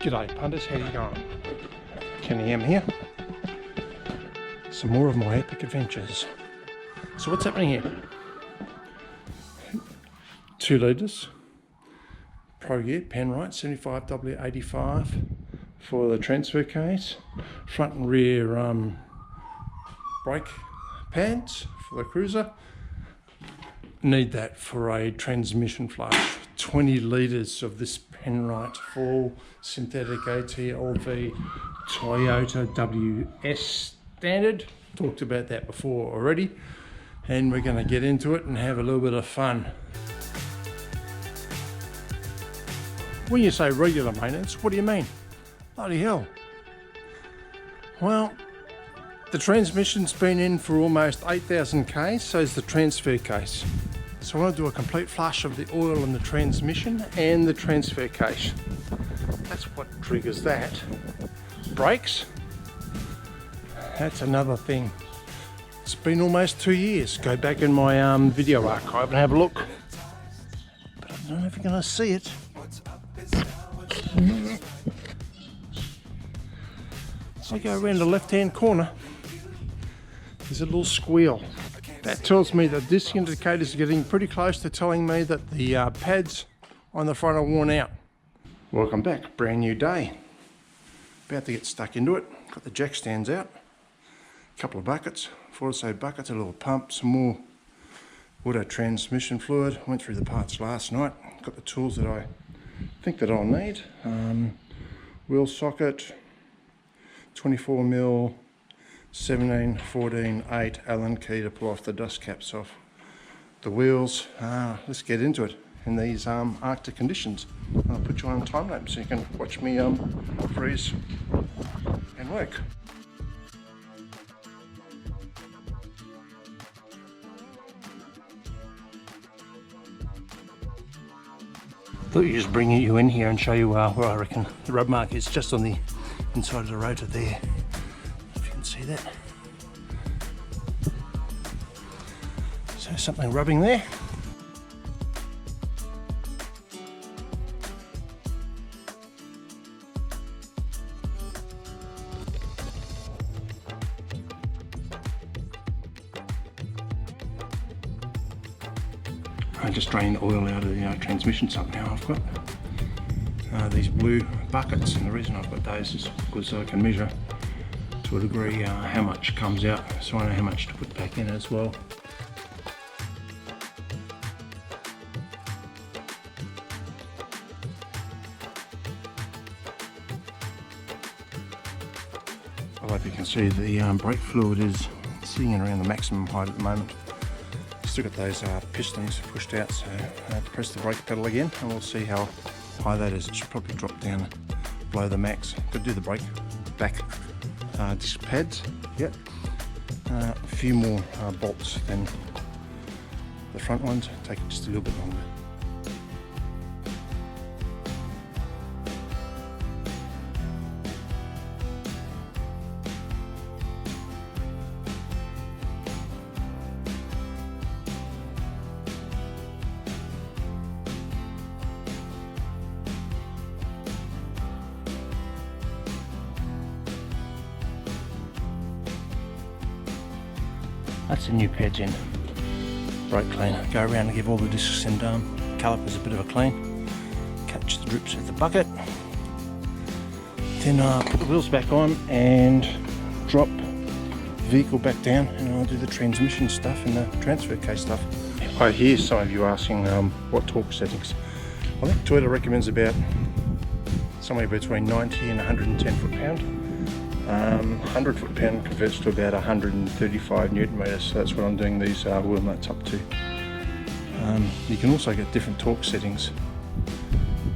G'day punters, how you going? Kenny here. Some more of my epic adventures. So what's happening here? 2 litres, Pro Gear, Penrite, 75W85 for the transfer case. Front and rear brake pads for the cruiser. Need that for a transmission flush. 20 litres of this Penrite full synthetic ATLV Toyota WS standard. Talked about that before already, and we're going to get into it and have a little bit of fun. When you say regular maintenance, what do you mean? Bloody hell. Well, the transmission's been in for almost 8,000 Ks, so is the transfer case. So I want to do a complete flush of the oil in the transmission and the transfer case. That's what triggers that. Brakes, that's another thing. It's been almost 2 years. Go back in my video archive and have a look. But I don't know if you're going to see it. I go around the left-hand corner. There's a little squeal. That tells me that this indicator is getting pretty close to telling me that the pads on the front are worn out. Welcome back, brand new day. About to get stuck into it. Got the jack stands out, a couple of buckets, 4 or so buckets, a little pump, some more auto transmission fluid. Went through the parts last night. Got the tools that I think that I'll need. Wheel socket, 24mm 17, 14, 8 Allen key to pull off the dust caps off the wheels. Let's get into it in these Arctic conditions. I'll put you on time lapse so you can watch me freeze and work. Thought you'd just bring you in here and show you where I reckon the rub mark is, just on the inside of the rotor there. See that? So something rubbing there. I just drained the oil out of the transmission somehow. I've got these blue buckets, and the reason I've got those is because I can measure to a degree how much comes out, so I know how much to put back in as well. I hope you can see the brake fluid is sitting around the maximum height at the moment. Still got those pistons pushed out, so I have to press the brake pedal again and we'll see how high that is. It should probably drop down below the max. Got to do the brake back disc pads, yep. A few more bolts than the front ones, take it just a little bit longer. That's the new pads in. Brake cleaner. Go around and give all the discs and calipers a bit of a clean. Catch the drips with the bucket. Then put the wheels back on and drop the vehicle back down, and I'll do the transmission stuff and the transfer case stuff. I hear some of you asking what torque settings. I think Toyota recommends about somewhere between 90 and 110 foot-pound. 100 foot-pound converts to about 135 newton meters, so that's what I'm doing these wheel nuts up to. You can also get different torque settings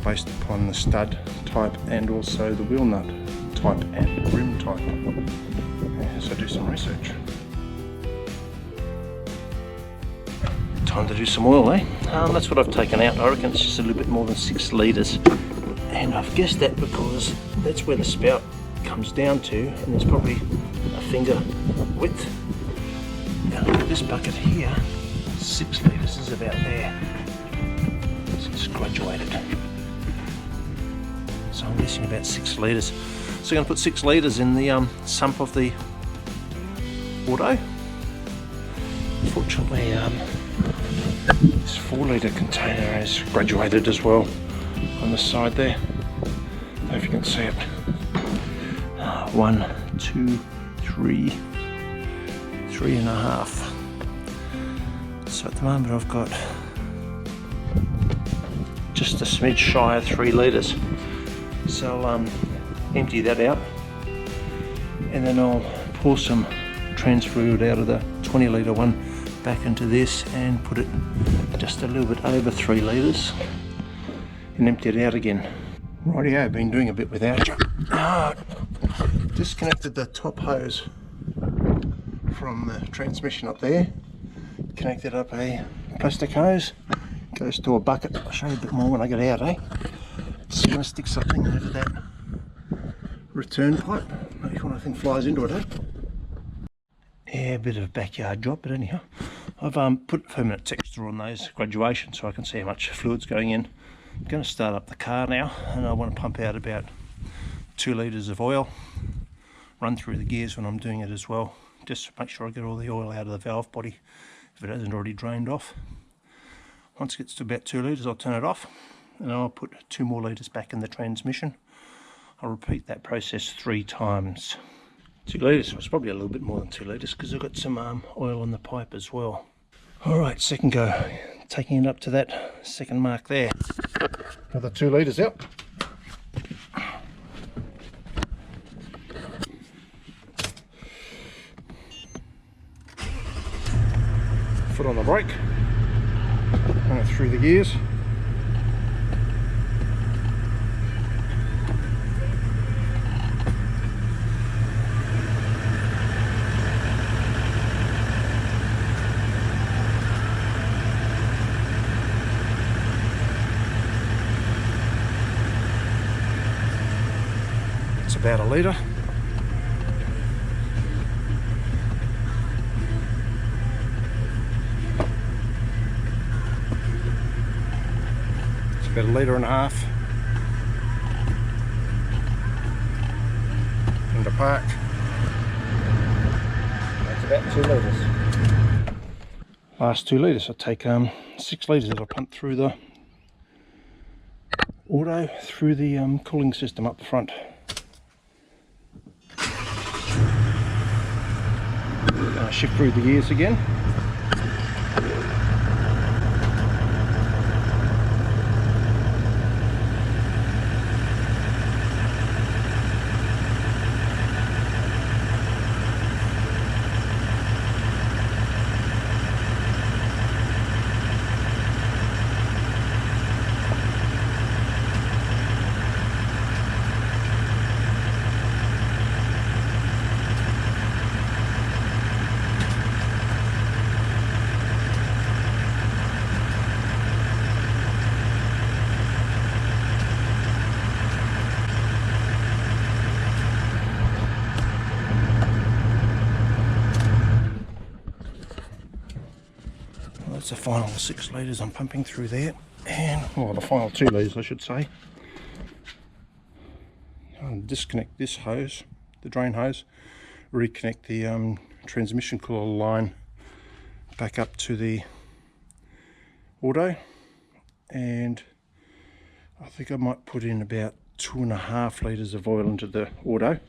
based upon the stud type and also the wheel nut type and rim type. Yeah, so do some research. Time to do some oil, eh? That's what I've taken out. I reckon it's just a little bit more than 6 litres, and I've guessed that because that's where the spout comes down to, and there's probably a finger width. Now look at this bucket here, 6 litres is about there. So it's graduated. So so I'm guessing about 6 litres. So I'm going to put 6 litres in the sump of the auto. Unfortunately, this 4 litre container is graduated as well on the side there. I don't know if you can see it. 1, 2, 3, 3.5. So at the moment I've got just a smidge shy of 3 litres. So I'll empty that out, and then I'll pour some trans fluid out of the 20 litre one back into this and put it just a little bit over 3 litres and empty it out again. Rightio, I've been doing a bit without you. Disconnected the top hose from the transmission up there, connected up a plastic hose, goes to a bucket. I'll show you a bit more when I get out, eh? Just going to stick something over that return pipe. Maybe one thing flies into it, eh? Yeah, a bit of a backyard job, but anyhow, I've put permanent texture on those graduations so I can see how much fluid's going in. I'm going to start up the car now, and I want to pump out about 2 litres of oil, run through the gears when I'm doing it as well, just to make sure I get all the oil out of the valve body if it hasn't already drained off. Once it gets to about 2 litres, I'll turn it off, and I'll put 2 more litres back in the transmission. I'll repeat that process 3 times. 2 litres, it's probably a little bit more than 2 litres because I've got some oil on the pipe as well. Alright, second go, taking it up to that second mark there. Another 2 litres out. Foot on the brake, run it through the gears. It's about a litre. About 1.5 litres into park. That's about 2 litres. Last 2 litres, I'll take 6 litres that I'll pump through the auto, through the cooling system up the front. Shift through the gears again. That's the final 6 litres I'm pumping through there, and well, the final 2 litres I should say. I'll disconnect this hose, the drain hose, reconnect the transmission cooler line back up to the auto, and I think I might put in about 2.5 litres of oil into the auto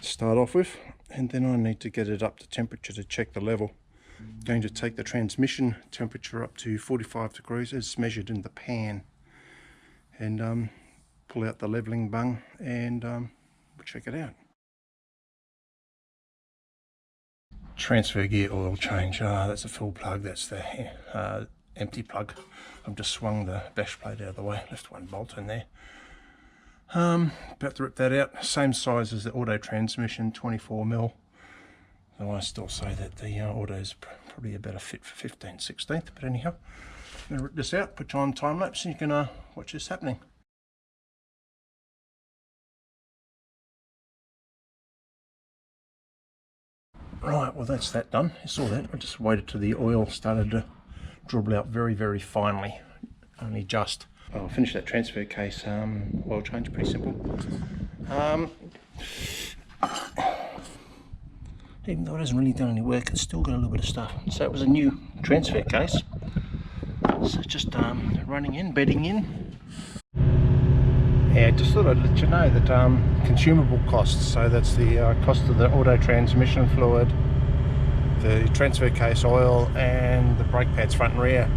to start off with, and then I need to get it up to temperature to check the level. I'm going to take the transmission temperature up to 45 degrees as measured in the pan, and pull out the levelling bung, and we'll check it out. Transfer gear oil change. That's a full plug, that's the empty plug. I've just swung the bash plate out of the way, left one bolt in there. About to rip that out. Same size as the auto transmission, 24mm. So I still say that the auto is probably a better fit for 15/16, but anyhow, I'm going to rip this out, put you on time lapse, and you can watch this happening. Right, well that's that done. You saw that. I just waited till the oil started to dribble out very, very finely, only just. I'll finish that transfer case oil change, pretty simple. Even though it hasn't really done any work, it's still got a little bit of stuff. So it was a new transfer case. So just running in, bedding in. Yeah, just thought I'd let you know that consumable costs, so that's the cost of the auto transmission fluid, the transfer case oil and the brake pads front and rear,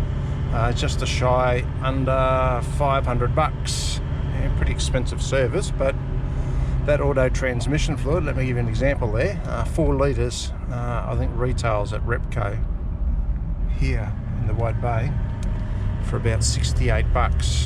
just a shy under $500. Yeah, pretty expensive service, but that auto transmission fluid, let me give you an example there, 4 litres, I think retails at Repco here in the Wide Bay for about $68.